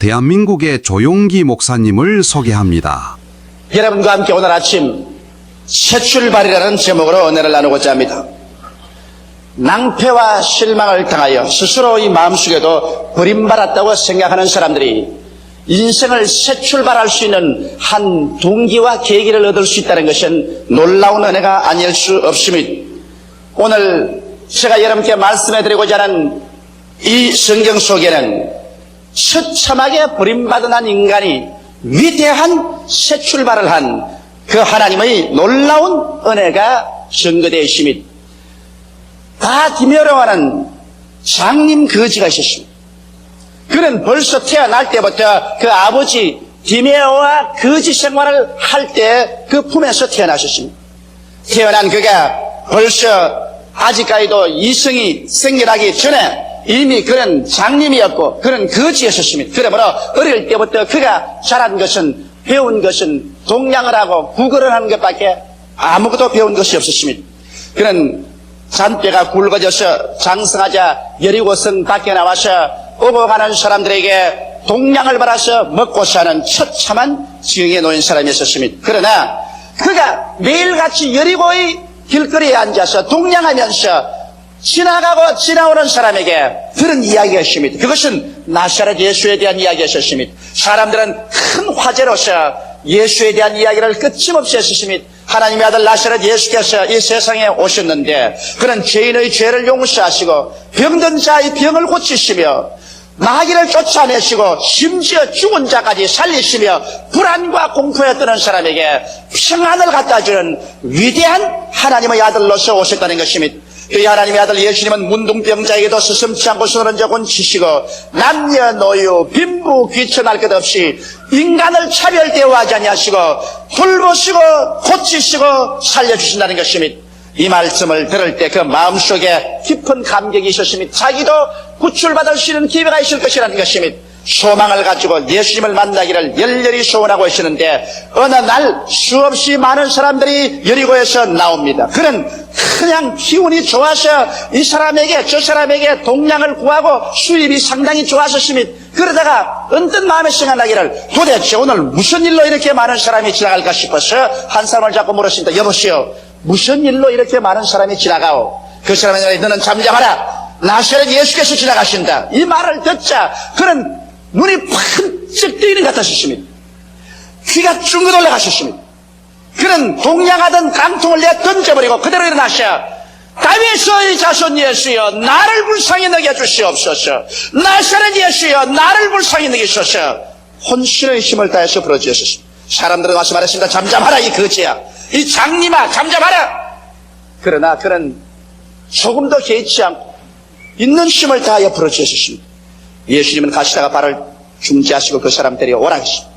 대한민국의 조용기 목사님을 소개합니다. 여러분과 함께 오늘 아침 새 출발이라는 제목으로 은혜를 나누고자 합니다. 낭패와 실망을 당하여 스스로 이 마음속에도 버림받았다고 생각하는 사람들이 인생을 새 출발할 수 있는 한 동기와 계기를 얻을 수 있다는 것은 놀라운 은혜가 아닐 수 없습니다. 오늘 제가 여러분께 말씀해드리고자 하는 이 성경 속에는 처참하게 버림받은 한 인간이 위대한 새 출발을 한 그 하나님의 놀라운 은혜가 증거되어 있습니다. 다 디메오라는 장님 거지가 있었습니다. 그는 벌써 태어날 때부터 그 아버지 디메오와 거지 생활을 할 때 그 품에서 태어나셨습니다. 태어난 그가 벌써 아직까지도 이성이 생겨나기 전에 이미 그는 장님이었고 그는 거지였었습니다. 그러므로 어릴 때부터 그가 자란 것은 배운 것은 동양을 하고 국어를 하는 것밖에 아무것도 배운 것이 없었습니다. 그는 잔뼈가 굵어져서 장성하자 여리고성 밖에 나와서 오고 가는 사람들에게 동양을 받아서 먹고 사는 처참한 지경에 놓인 사람이었습니다. 그러나 그가 매일같이 여리고의 길거리에 앉아서 동양하면서 지나가고 지나오는 사람에게 들은 이야기가 있습니다. 그것은 나사렛 예수에 대한 이야기였습니다. 사람들은 큰 화제로서 예수에 대한 이야기를 끊임없이 했습니다. 하나님의 아들 나사렛 예수께서 이 세상에 오셨는데 그는 죄인의 죄를 용서하시고 병든 자의 병을 고치시며 마귀를 쫓아내시고 심지어 죽은 자까지 살리시며 불안과 공포에 떠는 사람에게 평안을 갖다 주는 위대한 하나님의 아들로서 오셨다는 것입니다. 이 하나님의 아들 예수님은 문둥병자에게도 스승치 않고 손을 얹어 치시고 남녀노유 빈부 귀천할 것 없이 인간을 차별 대우하지 아니하시고 돌보시고 고치시고 살려주신다는 것입니다. 이 말씀을 들을 때 그 마음속에 깊은 감격이 있었습니다. 자기도 구출받을 수 있는 기회가 있을 것이라는 것입니다. 소망을 가지고 예수님을 만나기를 열렬히 소원하고 있었는데 어느 날 수없이 많은 사람들이 여리고에서 나옵니다. 그는 그냥 기운이 좋아서 이 사람에게 저 사람에게 동양을 구하고 수입이 상당히 좋았었습니다. 그러다가 언뜻 마음에 생각나기를 도대체 오늘 무슨 일로 이렇게 많은 사람이 지나갈까 싶어서 한 사람을 자꾸 물었습니다. 여보시오, 무슨 일로 이렇게 많은 사람이 지나가오? 그 사람에게 너는 잠잠하라. 나사렛 예수께서 지나가신다. 이 말을 듣자 그는 눈이 번쩍 뜨이는 것 같았습니다. 귀가 쫑긋 올라가셨습니다. 그는 동양하던 깡통을 내 던져버리고 그대로 일어나셔. 다윗의 자손 예수여 나를 불쌍히 여겨주시옵소서. 나사렛 예수여 나를 불쌍히 여기소서. 혼신의 힘을 다해서 부르짖었습니다. 사람들은 와서 말했습니다. 잠잠하라 이 거지야. 이 장님아 잠잠하라. 그러나 그는 조금도 개의치 않고 있는 힘을 다하여 부르짖었습니다. 예수님은 가시다가 발을 중지하시고 그 사람 데리고 오라 하십니다.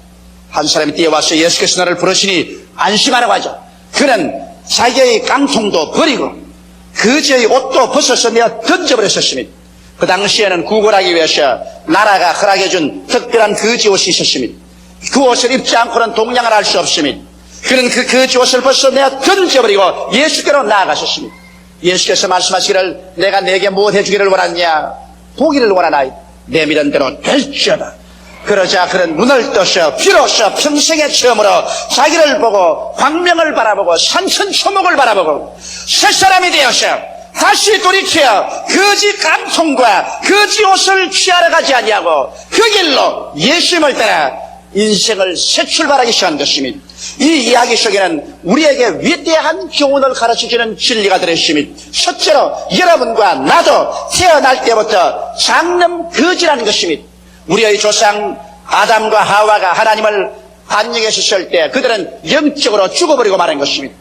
한 사람이 뛰어와서 예수께서 나를 부르시니 안심하라고 하죠. 그는 자기의 깡통도 버리고 거지의 옷도 벗어서 내어 던져버렸었습니다. 그 당시에는 구걸하기 위해서 나라가 허락해준 특별한 거지 옷이 있었습니다. 그 옷을 입지 않고는 동양을 할 수 없습니다. 그는 그 거지 옷을 벗어 내어 던져버리고 예수께로 나아가셨습니다. 예수께서 말씀하시기를 내가 내게 무엇 해주기를 원하느냐? 보기를 원하나이다. 내밀은 대로 될지어다. 그러자 그는 눈을 떠서 비로소 평생의 처음으로 자기를 보고 광명을 바라보고 산천초목을 바라보고 새사람이 되어서 다시 돌이켜 거지 깡통과 거지 옷을 취하러 가지 아니하고 그 길로 예수님을 따라 인생을 새 출발하기 시작한 것입니다. 이 이야기 속에는 우리에게 위대한 교훈을 가르쳐주는 진리가 들어있습니다. 첫째로 여러분과 나도 태어날 때부터 장남 거지라는 것입니다. 우리의 조상 아담과 하와가 하나님을 반역했을 때 그들은 영적으로 죽어버리고 말한 것입니다.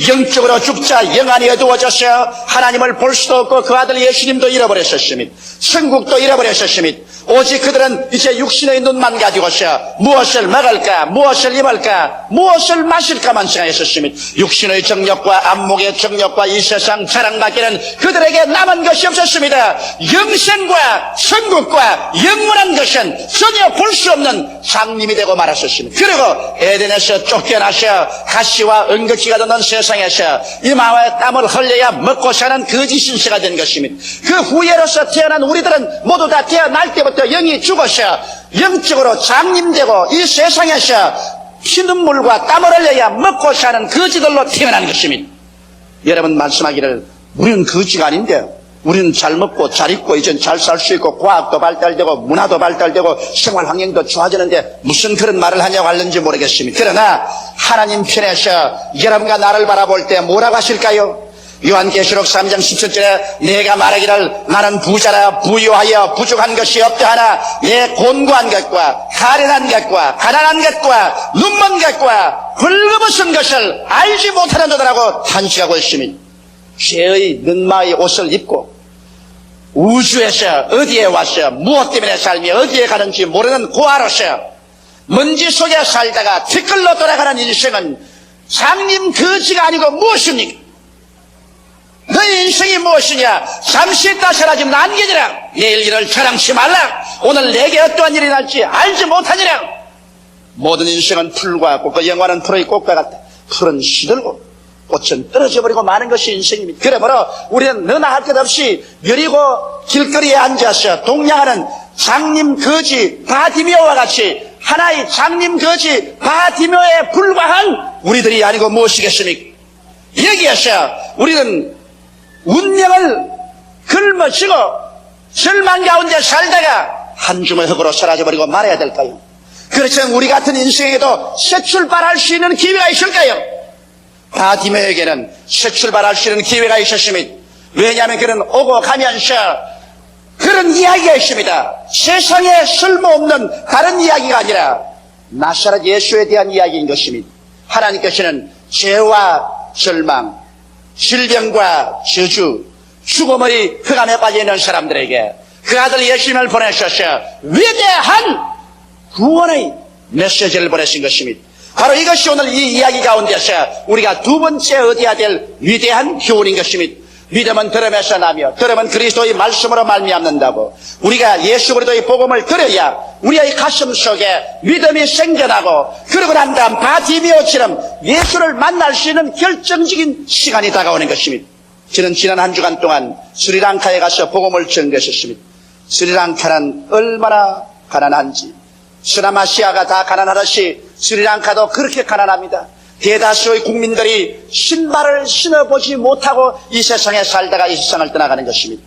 영적으로 죽자 영안이 어두워져서 하나님을 볼 수도 없고 그 아들 예수님도 잃어버렸었습니다. 천국도 잃어버렸었습니다. 오직 그들은 이제 육신의 눈만 가지고서 무엇을 먹을까 무엇을 입을까 무엇을 마실까만 생각했었습니다. 육신의 정력과 안목의 정력과 이 세상 자랑밖에는 그들에게 남은 것이 없었습니다. 영생과 천국과 영원한 것은 전혀 볼 수 없는 장님이 되고 말았었습니다. 그리고 에덴에서 쫓겨나서 가시와 은거지가 되는 세상에서 이마와 땀을 흘려야 먹고 사는 거지 신세가 된 것입니다. 그 후예로서 태어난 우리들은 모두 다 태어날 때부터 때부터 영이 죽어서 영적으로 장님되고 이 세상에서 피눈물과 땀을 흘려야 먹고 사는 거지들로 태어난 것입니다. 여러분 말씀하기를 우리는 거지가 아닌데 우리는 잘 먹고 잘 입고 이젠 잘 살 수 있고 과학도 발달되고 문화도 발달되고 생활 환경도 좋아지는데 무슨 그런 말을 하냐고 하는지 모르겠습니다. 그러나 하나님 편에서 여러분과 나를 바라볼 때 뭐라고 하실까요? 요한계시록 3장 17절에 내가 말하기를 나는 부자라 부유하여 부족한 것이 없다 하나 내 곤고한 것과 가련한 것과 가난한 것과 눈먼 것과 헐거벗은 것을 알지 못하는 자들하고 탄식하고 있습니다. 죄의 눈마의 옷을 입고 우주에서 어디에 와서 무엇 때문에 삶이 어디에 가는지 모르는 고아로서 먼지 속에 살다가 티끌로 돌아가는 인생은 장님 거지가 아니고 무엇입니까? 너의 인생이 무엇이냐? 잠시 있다 사라지면 안개지라. 내일 일을 자랑치 말라. 오늘 내게 어떠한 일이 날지 알지 못하니라. 모든 인생은 풀과 같고 그 영화는 풀의 꽃과 같다. 풀은 시들고 꽃은 떨어져 버리고 마는 것이 인생입니다. 그러므로 우리는 너나 할 것 없이 여리고 길거리에 앉아서 동냥하는 장님 거지 바디메오와 같이 하나의 장님 거지 바디메오에 불과한 우리들이 아니고 무엇이겠습니까? 여기에서 우리는 운명을 걸머쥐고 절망 가운데 살다가 한 줌의 흙으로 사라져버리고 말아야 될까요? 그렇지만 우리 같은 인생에도 새 출발할 수 있는 기회가 있을까요? 바디메오에게는 새 출발할 수 있는 기회가 있었습니다. 왜냐하면 그는 오고 가면서 그런 이야기가 있습니다. 세상에 쓸모없는 다른 이야기가 아니라 나사렛 예수에 대한 이야기인 것입니다. 하나님께서는 죄와 절망, 질병과 저주, 죽음의 흑암에 빠져있는 사람들에게 그 아들 예수님을 보내셔서 위대한 구원의 메시지를 보내신 것입니다. 바로 이것이 오늘 이 이야기 가운데서 우리가 두 번째 얻어야 될 위대한 교훈인 것입니다. 믿음은 들음에서 나며 들음은 그리스도의 말씀으로 말미암는다고. 우리가 예수 그리스도의 복음을 들어야 우리의 가슴 속에 믿음이 생겨나고 그러고 난 다음 바디메오처럼 예수를 만날 수 있는 결정적인 시간이 다가오는 것입니다. 저는 지난 한 주간 동안 스리랑카에 가서 복음을 전개했습니다. 스리랑카는 얼마나 가난한지, 서남아시아가 다 가난하듯이 스리랑카도 그렇게 가난합니다. 대다수의 국민들이 신발을 신어보지 못하고 이 세상에 살다가 이 세상을 떠나가는 것입니다.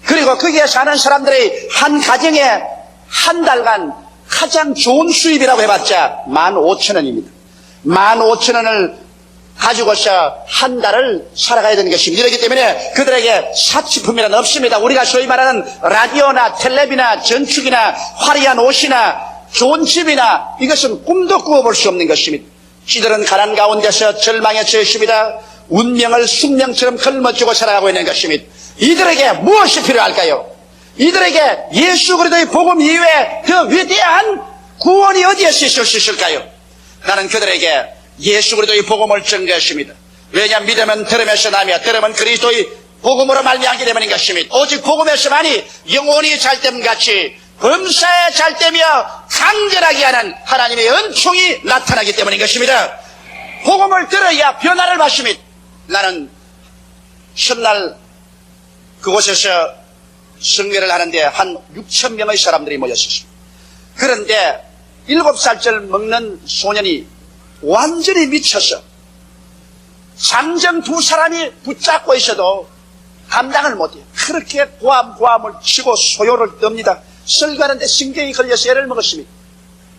그리고 거기에 사는 사람들이 한 가정에 한 달간 가장 좋은 수입이라고 해봤자 15,000원입니다. 15,000원을 가지고서 한 달을 살아가야 되는 것입니다. 이렇기 때문에 그들에게 사치품이란 없습니다. 우리가 소위 말하는 라디오나 텔레비나 전축이나 화려한 옷이나 좋은 집이나 이것은 꿈도 꾸어볼 수 없는 것입니다. 이들은 가난 가운데서 절망에 처했습니다. 운명을 숙명처럼 걸머쥐고 살아가고 있는 것입니다. 이들에게 무엇이 필요할까요? 이들에게 예수 그리스도의 복음 이외에 더 위대한 구원이 어디에서 있을 수 있을까요? 나는 그들에게 예수 그리스도의 복음을 전개했습니다. 왜냐하면 믿음은 들음에서 나며 들음은 그리스도의 복음으로 말미암게 되는 것입니다. 오직 복음에서만이 영혼이 잘됨 같이 범사에 잘되며 강건하게 하는 하나님의 은총이 나타나기 때문인 것입니다. 복음을 들어야 변화를 받습니다. 나는 첫날 그곳에서 성례를 하는데 한 6,000명의 사람들이 모였었습니다. 그런데 7살짜리 먹는 소년이 완전히 미쳐서 장정 2사람이 붙잡고 있어도 감당을 못해요. 그렇게 고함을 치고 소요를 떱니다. 설교하는데 신경이 걸려서 애를 먹었습니다.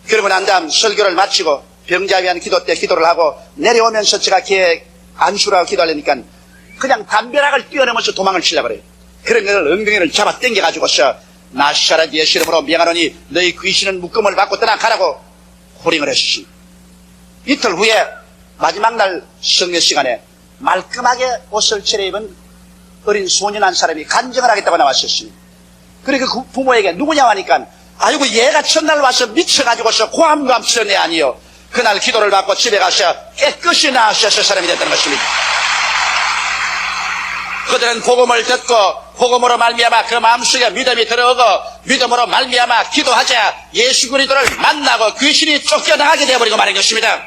그러고 난 다음 설교를 마치고 병자에 위한 기도 때 기도를 하고 내려오면서 제가 걔 안수라고 기도하려니까 그냥 담벼락을 뛰어넘어서 도망을 치려고 그래요. 그런 걸 엉덩이를 잡아 당겨가지고서 나사렛 예수 이름으로 명하노니 너희 귀신은 묶음을 받고 떠나가라고 호령을 했습니다. 이틀 후에 마지막 날 성례 시간에 말끔하게 옷을 차려입은 어린 소년 한 사람이 간증을 하겠다고 나왔었습니다. 그리고 그 부모에게 누구냐 하니까 아이고 얘가 첫날 와서 미쳐가지고서 고함 치는 애 아니요. 그날 기도를 받고 집에 가서 깨끗이 나으셔서 사람이 됐다는 것입니다. 그들은 복음을 듣고 복음으로 말미암아 그 마음속에 믿음이 들어오고 믿음으로 말미암아 기도하자 예수 그리스도를 만나고 귀신이 쫓겨나가게 되어버리고 마는 것입니다.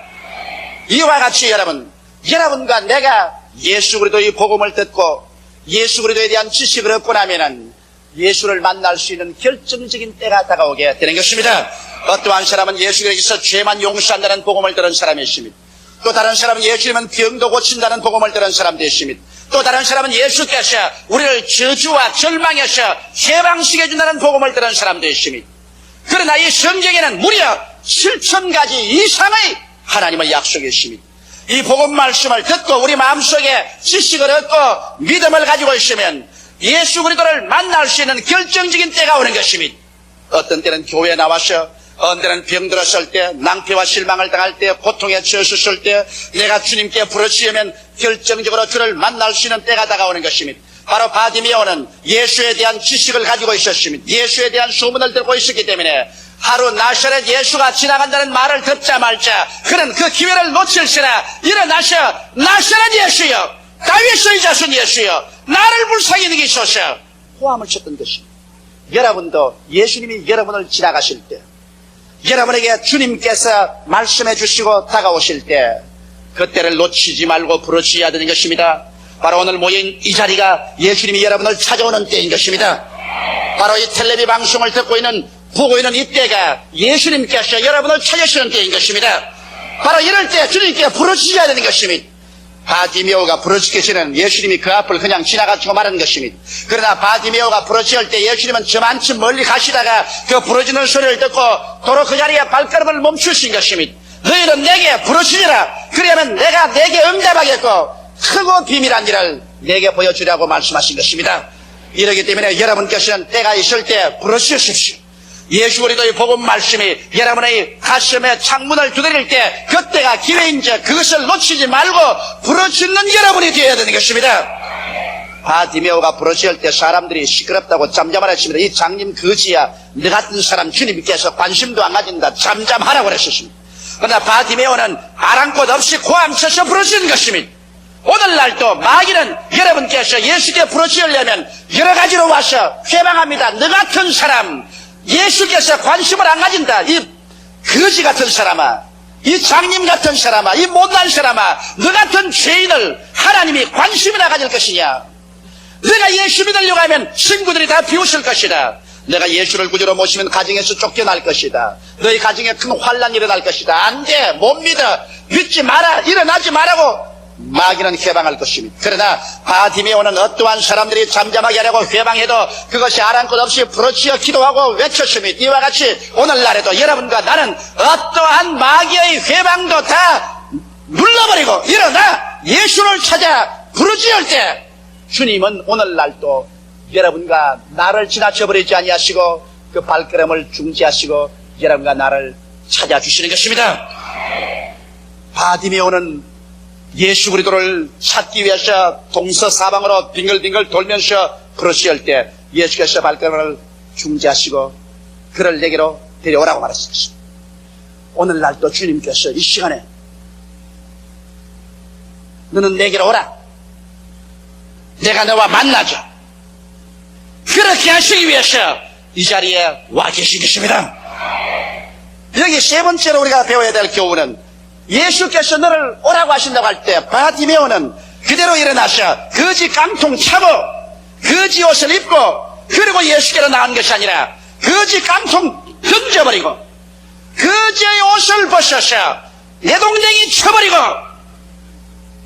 이와 같이 여러분과 내가 예수 그리스도의 복음을 듣고 예수 그리스도에 대한 지식을 얻고 나면은 예수를 만날 수 있는 결정적인 때가 다가오게 되는 것입니다. 어떠한 사람은 예수께서 죄만 용서한다는 복음을 들은 사람이 있습니다. 또 다른 사람은 예수님은 병도 고친다는 복음을 들은 사람도 있습니다. 또 다른 사람은 예수께서 우리를 저주와 절망에서 해방시켜준다는 복음을 들은 사람도 있습니다. 그러나 이 성경에는 무려 7,000가지 이상의 하나님의 약속이 있습니다. 이 복음 말씀을 듣고 우리 마음속에 지식을 얻고 믿음을 가지고 있으면 예수 그리스도를 만날 수 있는 결정적인 때가 오는 것입니다. 어떤 때는 교회에 나와서, 어떤 때는 병들었을 때, 낭패와 실망을 당할 때, 고통에 처했을 때 내가 주님께 부르짖으면 결정적으로 주를 만날 수 있는 때가 다가오는 것입니다. 바로 바디메오는 예수에 대한 지식을 가지고 있었습니다. 예수에 대한 소문을 듣고 있었기 때문에 하루 나사렛 예수가 지나간다는 말을 듣자 말자 그는 그 기회를 놓칠시라 일어나셔 나사렛 예수여 다윗의 자손 예수여 나를 불쌍히 여기소서 호함을 쳤던 것입니다. 여러분도 예수님이 여러분을 지나가실 때 여러분에게 주님께서 말씀해 주시고 다가오실 때 그때를 놓치지 말고 부르짖어야 되는 것입니다. 바로 오늘 모인 이 자리가 예수님이 여러분을 찾아오는 때인 것입니다. 바로 이 텔레비 방송을 듣고 보고 있는 이때가 예수님께서 여러분을 찾으시는 때인 것입니다. 바로 이럴 때 주님께 부르짖어야 되는 것입니다. 바디메오가 부르짖기시는 예수님이 그 앞을 그냥 지나가시고 말하는 것입니다. 그러나 바디메오가 부르짖을 때 예수님은 저만큼 멀리 가시다가 그 부르짖는 소리를 듣고 도로 그 자리에 발걸음을 멈추신 것입니다. 너희는 내게 부르짖으라. 그러면 내가 내게 응답하겠고 크고 비밀한 일을 내게 보여주려고 말씀하신 것입니다. 이러기 때문에 여러분께서는 때가 있을 때 부르짖으십시오. 예수 그리스도의 복음 말씀이 여러분의 가슴에 창문을 두드릴 때 그때가 기회인지 그것을 놓치지 말고 부르짖는 여러분이 되어야 되는 것입니다. 바디메오가 부르짖을 때 사람들이 시끄럽다고 잠잠하랬습니다. 이 장님 거지야 너 같은 사람 주님께서 관심도 안 가진다 잠잠하라고 그랬었습니다. 그러나 바디메오는 아랑곳 없이 고함쳐서 부르짖는 것입니다. 오늘날도 마귀는 여러분께서 예수께 부르짖으려면 여러 가지로 와서 회방합니다. 너 같은 사람 예수께서 관심을 안 가진다. 이 거지 같은 사람아, 이 장님 같은 사람아, 이 못난 사람아, 너 같은 죄인을 하나님이 관심이나 가질 것이냐. 내가 예수 믿으려고 하면 친구들이 다 비웃을 것이다. 내가 예수를 구주로 모시면 가정에서 쫓겨날 것이다. 너희 가정에 큰 환란이 일어날 것이다. 안 돼, 못 믿어, 믿지 마라, 일어나지 마라고 마귀는 회방할 것입니다. 그러나 바디메오는 어떠한 사람들이 잠잠하게 하려고 회방해도 그것이 아랑곳 없이 부르짖어 기도하고 외쳤습니다. 이와 같이 오늘날에도 여러분과 나는 어떠한 마귀의 회방도 다 눌러버리고 일어나 예수를 찾아 부르짖을 때 주님은 오늘날도 여러분과 나를 지나쳐버리지 아니하시고 그 발걸음을 중지하시고 여러분과 나를 찾아주시는 것입니다. 바디메오는 예수 그리스도를 찾기 위해서 동서사방으로 빙글빙글 돌면서 부르짖을 때 예수께서 발걸음을 중지하시고 그를 내게로 데려오라고 말했습니다. 오늘날도 주님께서 이 시간에 너는 내게로 오라. 내가 너와 만나자. 그렇게 하시기 위해서 이 자리에 와 계신 것입니다. 여기 세 번째로 우리가 배워야 될 교훈은 예수께서 너를 오라고 하신다고 할 때 바디메오는 그대로 일어나서 거지 깡통 차고 거지 옷을 입고 그리고 예수께로 나온 것이 아니라 거지 깡통 던져버리고 거지의 옷을 벗어서 내동댕이 쳐버리고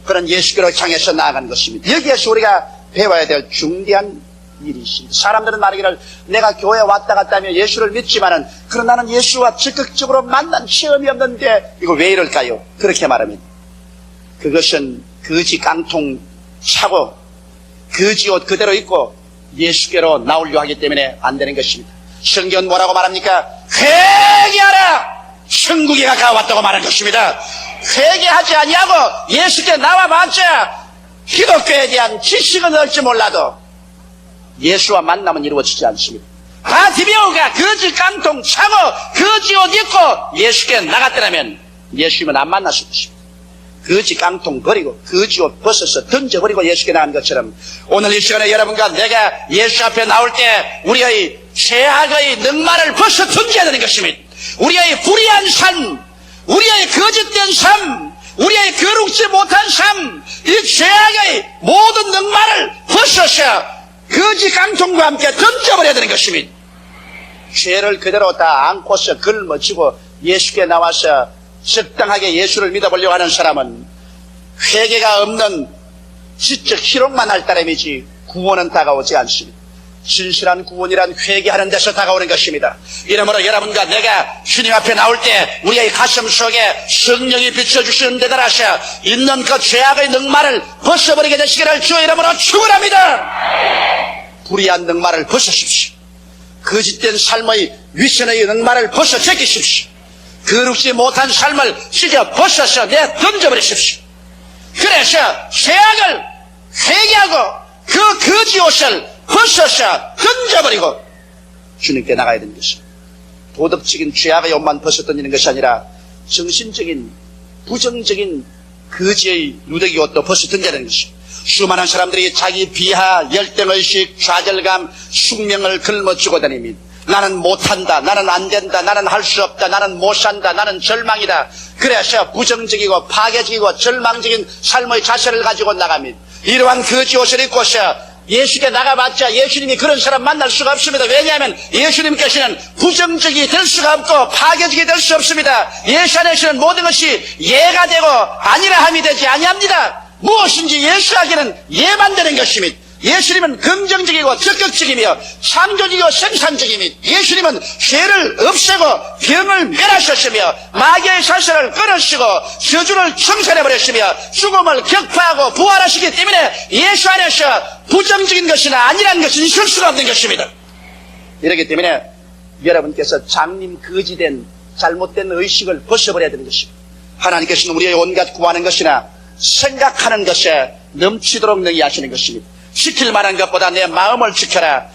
그런 예수께로 향해서 나아간 것입니다. 여기에서 우리가 배워야 될 중대한 일이 있습니다. 사람들은 말하기를 내가 교회에 왔다 갔다 하며 예수를 믿지만은 그러나 나는 예수와 적극적으로 만난 체험이 없는데 이거 왜 이럴까요? 그렇게 말합니다. 그것은 거지 깡통 차고 거지 옷 그대로 입고 예수께로 나오려고 하기 때문에 안 되는 것입니다. 성경은 뭐라고 말합니까? 회개하라! 천국이 가까웠다고 말한 것입니다. 회개하지 아니하고 예수께 나와봤자 기독교에 대한 지식은 얻지 몰라도 예수와 만남은 이루어지지 않습니다. 바디메오가 거지 깡통 차고 거지 옷 입고 예수께 나갔더라면 예수님은 안 만났을 것입니다. 거지 깡통 버리고 거지 옷 벗어서 던져버리고 예수께 나간 것처럼 오늘 이 시간에 여러분과 내가 예수 앞에 나올 때 우리의 죄악의 넉마를 벗어 던져야 되는 것입니다. 우리의 불의한 삶, 우리의 거짓된 삶, 우리의 거룩지 못한 삶, 이 죄악의 모든 넉마를 벗어서 거지 깡통과 함께 던져버려야 되는 것입니다. 죄를 그대로 다 안고서 걸머쥐고 예수께 나와서 적당하게 예수를 믿어보려고 하는 사람은 회개가 없는 지적 희롱만 할 따름이지 구원은 다가오지 않습니다. 진실한 구원이란 회개하는 데서 다가오는 것입니다. 이러므로 여러분과 내가 주님 앞에 나올 때 우리의 가슴 속에 성령이 비춰주시는 데들 하셔 있는 그 죄악의 늑마를 벗어버리게 되시기를 주의 이름으로 축원합니다. 불의한 늑마를 벗으십시오. 거짓된 삶의 위선의 늑마를 벗어 제끼십시오. 거룩지 못한 삶을 찢어 벗어서 내 던져버리십시오. 그래서 죄악을 회개하고 그 거지 옷을 벗어서 던져버리고 주님께 나가야 되는 것입니다. 도덕적인 죄악의 옷만 벗어 던지는 것이 아니라 정신적인 부정적인 거지의 누더기 옷도 벗어 던져야 되는 것입니다. 수많은 사람들이 자기 비하, 열등의식, 좌절감, 숙명을 걸머쥐고 다닙니다. 나는 못한다, 나는 안된다, 나는 할 수 없다, 나는 못산다, 나는 절망이다. 그래서 부정적이고 파괴적이고 절망적인 삶의 자세를 가지고 나갑니다. 이러한 거지 옷을 입고서 예수께 나가봤자 예수님이 그런 사람 만날 수가 없습니다. 왜냐하면 예수님께서는 부정적이 될 수가 없고 파괴적이 될 수 없습니다. 예수 안에서는 모든 것이 예가 되고 아니라함이 되지 아니합니다. 무엇인지 예수하기는 예만 되는 것입니다. 예수님은 긍정적이고 적극적이며 창조적이고 생산적이며 예수님은 죄를 없애고 병을 멸하셨으며 마귀의 사슬을 끊으시고 저주를 청산해버렸으며 죽음을 격파하고 부활하시기 때문에 예수 안에서 부정적인 것이나 아니라는 것은 있을 수가 없는 것입니다. 이렇기 때문에 여러분께서 장님 거지된 잘못된 의식을 벗어버려야 되는 것입니다. 하나님께서는 우리의 온갖 구하는 것이나 생각하는 것에 넘치도록 능히 하시는 것입니다. 지킬 만한 것보다 내 마음을 지켜라.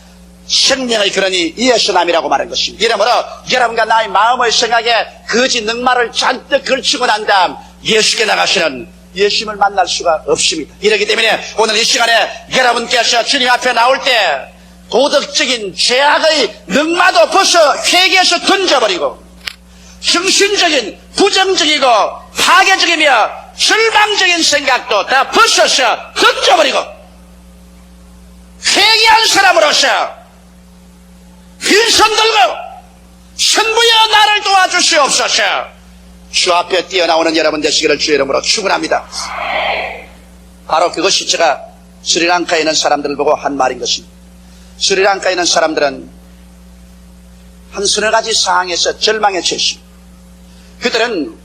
생명의 근원이 이에서 남이라고 말한 것입니다. 이러므로 여러분과 나의 마음의 생각에 거짓 늑마를 잔뜩 걸치고 난 다음 예수께 나가시는 예수님을 만날 수가 없습니다. 이렇기 때문에 오늘 이 시간에 여러분께서 주님 앞에 나올 때 도덕적인 죄악의 늑마도 벗어 회개해서 던져버리고 정신적인 부정적이고 파괴적이며 절망적인 생각도 다 벗어서 던져버리고 회개한 사람으로서 빈손 들고 천부여 나를 도와주시옵소서. 주 앞에 뛰어나오는 여러분 되시기를 주의 이름으로 축원합니다. 바로 그것이 제가 스리랑카에 있는 사람들을 보고 한 말인 것입니다. 스리랑카에 있는 사람들은 한 서너 가지 상황에서 절망에 처했습니다. 그들은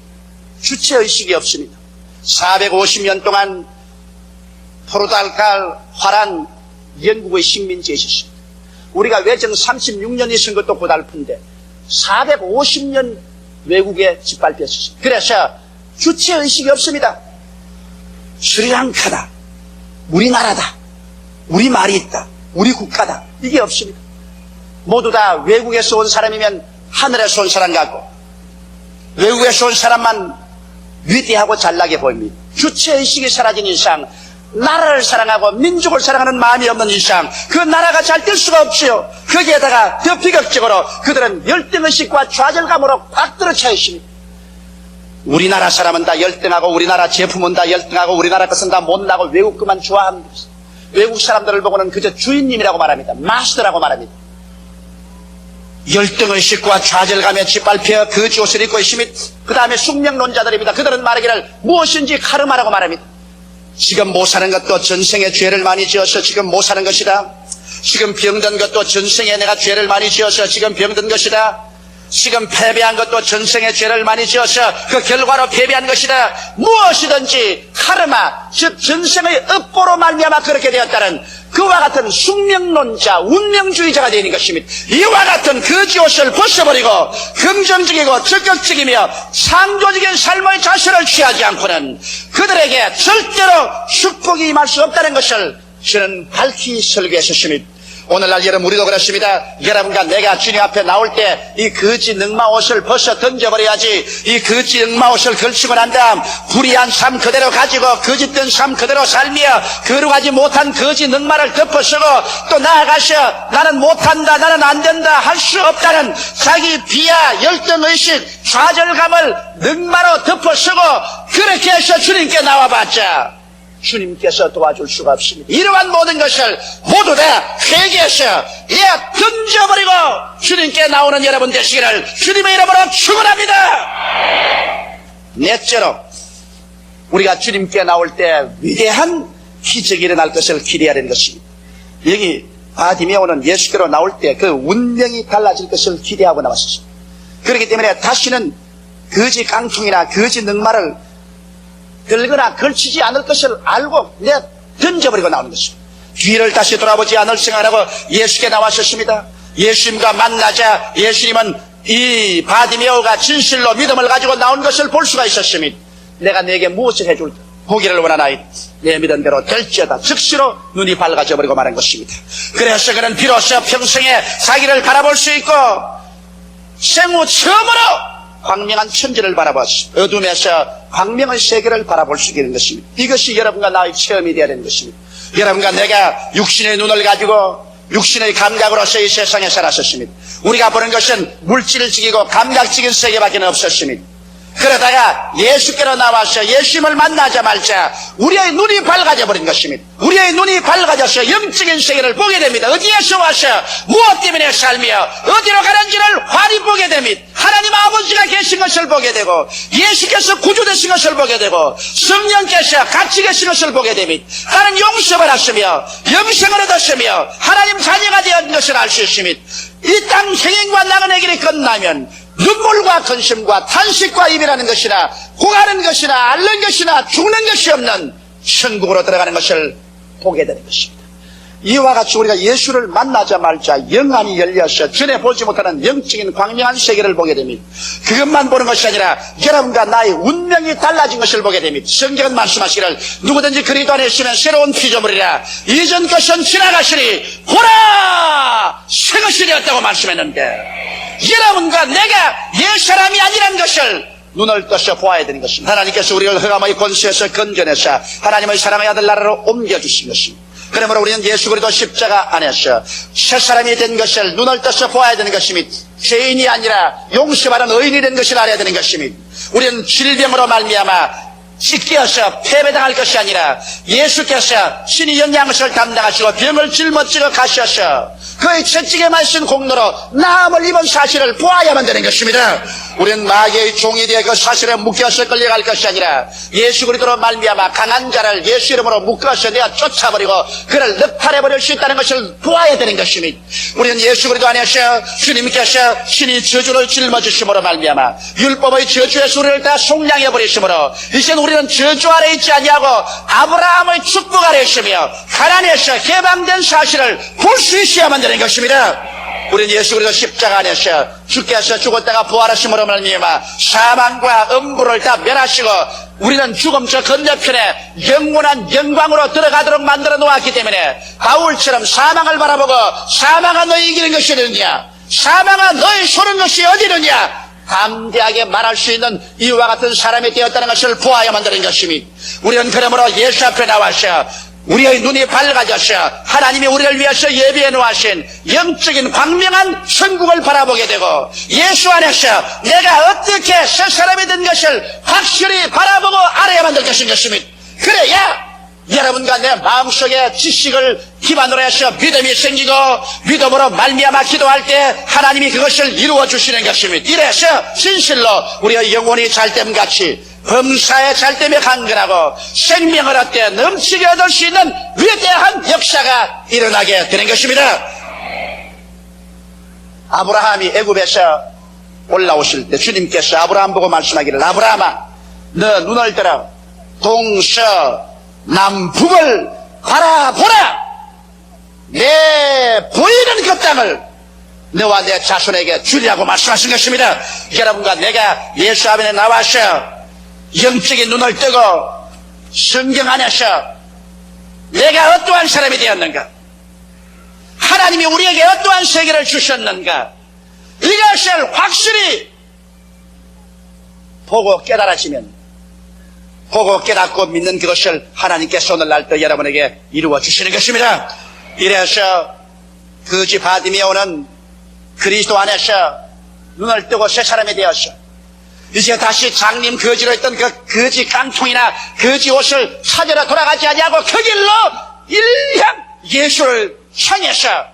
주체의식이 없습니다. 450년 동안 포르투갈 화란 영국의 식민지에 있었습니다. 우리가 외정 36년이 있은 것도 고달픈데 450년 외국에 짓밟혔습니다. 그래서 주체의식이 없습니다. 스리랑카다, 우리나라다, 우리 말이 있다, 우리 국가다, 이게 없습니다. 모두 다 외국에서 온 사람이면 하늘에서 온 사람 같고 외국에서 온 사람만 위대하고 잘나게 보입니다. 주체의식이 사라진 이상 나라를 사랑하고 민족을 사랑하는 마음이 없는 이상 그 나라가 잘 될 수가 없지요. 거기에다가 더 비극적으로 그들은 열등의식과 좌절감으로 꽉 들어차 있습니다. 우리나라 사람은 다 열등하고 우리나라 제품은 다 열등하고 우리나라 것은 다 못나고 외국 것만 좋아합니다. 외국 사람들을 보고는 그저 주인님이라고 말합니다. 마스터라고 말합니다. 열등의식과 좌절감에 짓밟혀 거지 옷을 입고 있으며 그 다음에 숙명론자들입니다. 그들은 말하기를 무엇인지 카르마라고 말합니다. 지금 못 사는 것도 전생에 죄를 많이 지어서 지금 못 사는 것이다. 지금 병든 것도 전생에 내가 죄를 많이 지어서 지금 병든 것이다. 지금 패배한 것도 전생에 죄를 많이 지어서 그 결과로 패배한 것이다. 무엇이든지 카르마, 즉 전생의 업보로 말미암아 그렇게 되었다는 그와 같은 숙명론자, 운명주의자가 되는 것입니다. 이와 같은 거지 옷을 벗어버리고 긍정적이고 적극적이며 창조적인 삶의 자세를 취하지 않고는 그들에게 절대로 축복이 임할 수 없다는 것을 저는 밝히 설교했었습니다. 오늘날 여러분 우리도 그렇습니다. 여러분과 내가 주님 앞에 나올 때 이 거지 늑마 옷을 벗어 던져버려야지. 이 거지 늑마 옷을 걸치고 난 다음 불의한 삶 그대로 가지고 거짓된 삶 그대로 살며 거룩하지 못한 거지 늑마를 덮어쓰고 또 나아가서 나는 못한다, 나는 안된다, 할 수 없다는 자기 비하, 열등의식, 좌절감을 늑마로 덮어쓰고 그렇게 해서 주님께 나와봤자 주님께서 도와줄 수가 없습니다. 이러한 모든 것을 모두 다 회개해서 던져버리고 주님께 나오는 여러분 되시기를 주님의 이름으로 축원합니다. 넷째로 우리가 주님께 나올 때 위대한 기적이 일어날 것을 기대해야 되는 것입니다. 여기 바디메오는 예수께로 나올 때 그 운명이 달라질 것을 기대하고 나왔습니다. 그렇기 때문에 다시는 거지 깡통이나 거지 늑마를 들거나 걸치지 않을 것을 알고 던져버리고 나오는 것입니다. 뒤를 다시 돌아보지 않을 생각하고 예수께 나왔었습니다. 예수님과 만나자 예수님은 이 바디메오가 진실로 믿음을 가지고 나온 것을 볼 수가 있었습니다. 내가 네게 무엇을 해줄까? 보기를 원하나이다. 내 믿은 대로 될지어다. 즉시로 눈이 밝아져 버리고 말한 것입니다. 그래서 그는 비로소 평생에 자기를 바라볼 수 있고 생후 처음으로 광명한 천지를 바라보았습니다. 어둠에서 광명의 세계를 바라볼 수 있게 된 것입니다. 이것이 여러분과 나의 체험이 되어야 되는 것입니다. 여러분과 내가 육신의 눈을 가지고 육신의 감각으로서 이 세상에 살았었습니다. 우리가 보는 것은 물질적이고 감각적인 세계밖에 없었습니다. 그러다가 예수께로 나와서 예수님을 만나자마자 우리의 눈이 밝아져 버린 것입니다. 우리의 눈이 밝아져서 영적인 세계를 보게 됩니다. 어디에서 와서 무엇 때문에 살며 어디로 가는지를 환히 보게 됩니다. 하나님 아버지가 계신 것을 보게 되고 예수께서 구주되신 것을 보게 되고 성령께서 같이 계신 것을 보게 됩니다. 나는 용서를 받았으며 영생을 얻었으며 하나님 자녀가 되었는 것을 알 수 있습니다. 이 땅 생행과 나그네 길이 끝나면 눈물과 근심과 탄식과 입이라는 것이나 고가는 것이나 앓는 것이나 죽는 것이 없는 천국으로 들어가는 것을 보게 되는 것입니다. 이와 같이 우리가 예수를 만나자마자 영안이 열려서 전에 보지 못하는 영적인 광명한 세계를 보게 됩니다. 그것만 보는 것이 아니라 여러분과 나의 운명이 달라진 것을 보게 됩니다. 성경은 말씀하시기를 누구든지 그리스도 안에 있으면 새로운 피조물이라 이전 것은 지나가시니 보라 새 것이 되었다고 말씀했는데 여러분과 내가 옛사람이 아니라는 것을 눈을 떠서 보아야 되는 것입니다. 하나님께서 우리를 흑암의 권세에서 건져내사 하나님의 사랑의 아들 나라로 옮겨주신 것입니다. 그러므로 우리는 예수 그리스도 십자가 안에서 새 사람이 된 것을 눈을 떠서 보아야 되는 것입니다. 죄인이 아니라 용서받은 의인이 된 것을 알아야 되는 것입니다. 우리는 질병으로 말미암아 찢겨서 패배당할 것이 아니라 예수께서 신이 영양것을 담당하시고 병을 짊어지고 가셔서 그의 채찍에만 쓴 공로로 나음을 입은 사실을 보아야만 되는 것입니다. 우리는 마귀의 종이 되어 그 사실에 묶여서 끌려갈 것이 아니라 예수 그리스도로 말미암아 강한 자를 예수 이름으로 묶어서 내가 쫓아버리고 그를 늑탈해버릴 수 있다는 것을 보아야 되는 것입니다. 우리는 예수 그리스도 안에서 주님께서 신이 저주를 짊어지심으로 말미암아 율법의 저주에서 우리를 다 속량해버리심으로 이제 우리는 저주 아래 있지 아니하고 아브라함의 축복 아래 있으며 가난에서 해방된 사실을 볼 수 있어야만 되는 것입니다. 우리는 예수 그리스도 십자가 안에서 주께서 죽었다가 부활하심으로 말미암아 사망과 음부를 다 멸하시고 우리는 죽음 저 건너편에 영원한 영광으로 들어가도록 만들어 놓았기 때문에 바울처럼 사망을 바라보고 사망아 너희 이기는 것이 어디느냐 사망아 너희 소는 것이 어디느냐 담대하게 말할 수 있는 이와 같은 사람이 되었다는 것을 보아야만 되는 것입니다. 우리는 그러므로 예수 앞에 나와서 우리의 눈이 밝아져서 하나님이 우리를 위해서 예비해 놓으신 영적인 광명한 천국을 바라보게 되고 예수 안에서 내가 어떻게 새 사람이 된 것을 확실히 바라보고 알아야만 될 것입니다. 그래야 여러분과 내 마음속에 지식을 기반으로 해서 믿음이 생기고 믿음으로 말미암아 기도할 때 하나님이 그것을 이루어 주시는 것입니다. 이래서 진실로 우리의 영혼이 잘됨같이 범사에 잘됨에 강건하고 생명을 얻되 넘치게 얻을 수 있는 위대한 역사가 일어나게 되는 것입니다. 아브라함이 애굽에서 올라오실 때 주님께서 아브라함 보고 말씀하기를 아브라함아 너 눈을 들어 동서남북을 바라보라 내 보이는 그 땅을 너와 내 자손에게 주리라고 말씀하신 것입니다. 여러분과 내가 예수 앞에 나와서 영적인 눈을 뜨고 성경 안에서 내가 어떠한 사람이 되었는가 하나님이 우리에게 어떠한 세계를 주셨는가 이것을 확실히 보고 깨달아지면 보고 깨닫고 믿는 그것을 하나님께서 오늘날 또 여러분에게 이루어 주시는 것입니다. 이래서 거지 바디메오는 그리스도 안에서 눈을 뜨고 새 사람이 되었어. 이제 다시 장님 거지로 했던 그 거지 깡통이나 거지 옷을 찾으러 돌아가지 아니하고 그 길로 일향 예수를 향해서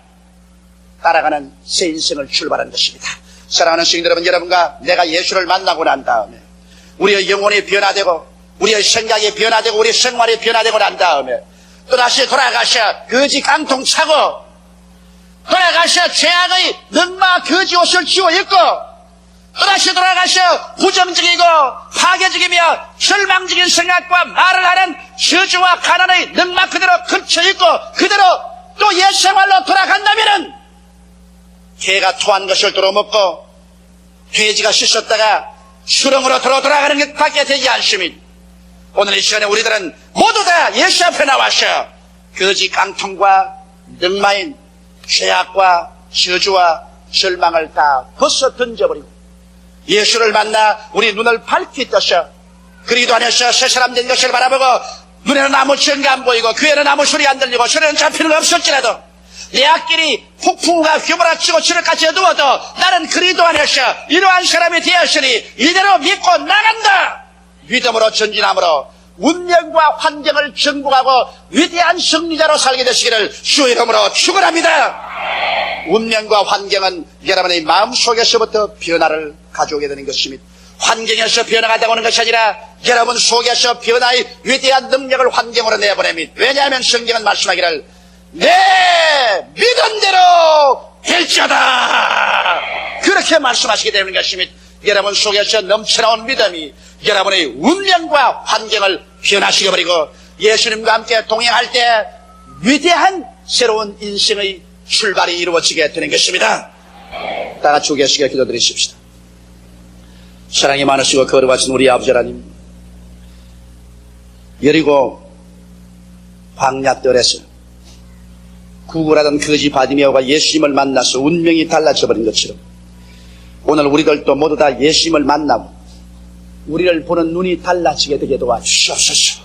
따라가는 새 인생을 출발한 것입니다. 사랑하는 성도 여러분, 여러분과 내가 예수를 만나고 난 다음에 우리의 영혼이 변화되고 우리의 생각이 변화되고 우리의 생활이 변화되고 난 다음에 또다시 돌아가셔 거지 깡통 차고 돌아가셔 죄악의 능마 거지 옷을 지워 입고 또다시 돌아가셔 부정적이고 파괴적이며 절망적인 생각과 말을 하는 저주와 가난의 능마 그대로 걸쳐 입고 그대로 또 옛 생활로 돌아간다면은 개가 토한 것을 도로먹고 돼지가 씻었다가 수렁으로 돌아가는 것밖에 되지 않습니다. 오늘 이 시간에 우리들은 모두 다 예수 앞에 나와서 거지 깡통과 능마인 죄악과 저주와 절망을 다 벗어 던져버리고 예수를 만나 우리 눈을 밝히 떠서 그리스도 안에서 새 사람 된 것을 바라보고 눈에는 아무 증거 안 보이고 귀에는 아무 소리 안 들리고 손에는 잡히는 거 없었지라도 내 앞길이 폭풍우가 휘몰아치고 주를까지 어두워도 나는 그리스도 안에서 이러한 사람이 되었으니 이대로 믿고 나간다. 믿음으로 전진함으로 운명과 환경을 정복하고 위대한 승리자로 살게 되시기를 주의 이름으로 축원합니다. 운명과 환경은 여러분의 마음속에서부터 변화를 가져오게 되는 것입니다. 환경에서 변화가 되고는 것이 아니라 여러분 속에서 변화의 위대한 능력을 환경으로 내보냅니다. 왜냐하면 성경은 말씀하기를 내 믿음대로 될지어다 그렇게 말씀하시게 되는 것입니다. 여러분 속에서 넘쳐나온 믿음이 여러분의 운명과 환경을 변화시켜버리고 예수님과 함께 동행할 때 위대한 새로운 인생의 출발이 이루어지게 되는 것입니다. 다 같이 계시게 기도드리십시다. 사랑이 많으시고 거룩하신 우리 아버지 하나님, 여리고 광야뜰에서 구걸하던 거지 바디메오가 예수님을 만나서 운명이 달라져버린 것처럼 오늘 우리들도 모두 다 예수님을 만나고 우리를 보는 눈이 달라지게 되게 도와주시옵소서.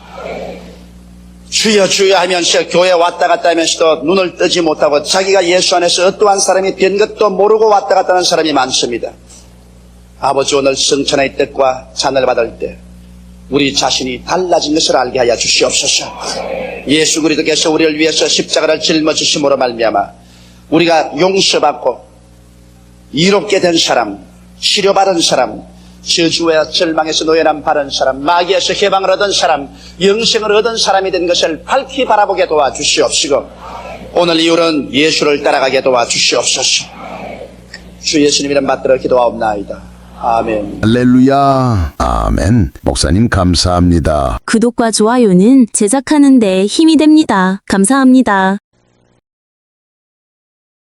주여 주여 하면서 교회 왔다 갔다 하면서도 눈을 뜨지 못하고 자기가 예수 안에서 어떠한 사람이 된 것도 모르고 왔다 갔다 하는 사람이 많습니다. 아버지, 오늘 성천의 뜻과 찬을 받을 때 우리 자신이 달라진 것을 알게 하여 주시옵소서. 예수 그리스도께서 우리를 위해서 십자가를 짊어지심으로 말미암아 우리가 용서받고 이롭게 된 사람, 치료받은 사람, 저주와 절망에서 노예남 바른 사람, 마귀에서 해방을 얻은 사람, 영생을 얻은 사람이 된 것을 밝히 바라보게 도와주시옵시고 오늘 이후로는 예수를 따라가게 도와주시옵소서. 주 예수님 이름 받들어 기도하옵나이다. 아멘. 할렐루야. 아멘. 목사님 감사합니다. 구독과 좋아요는 제작하는 데 힘이 됩니다. 감사합니다.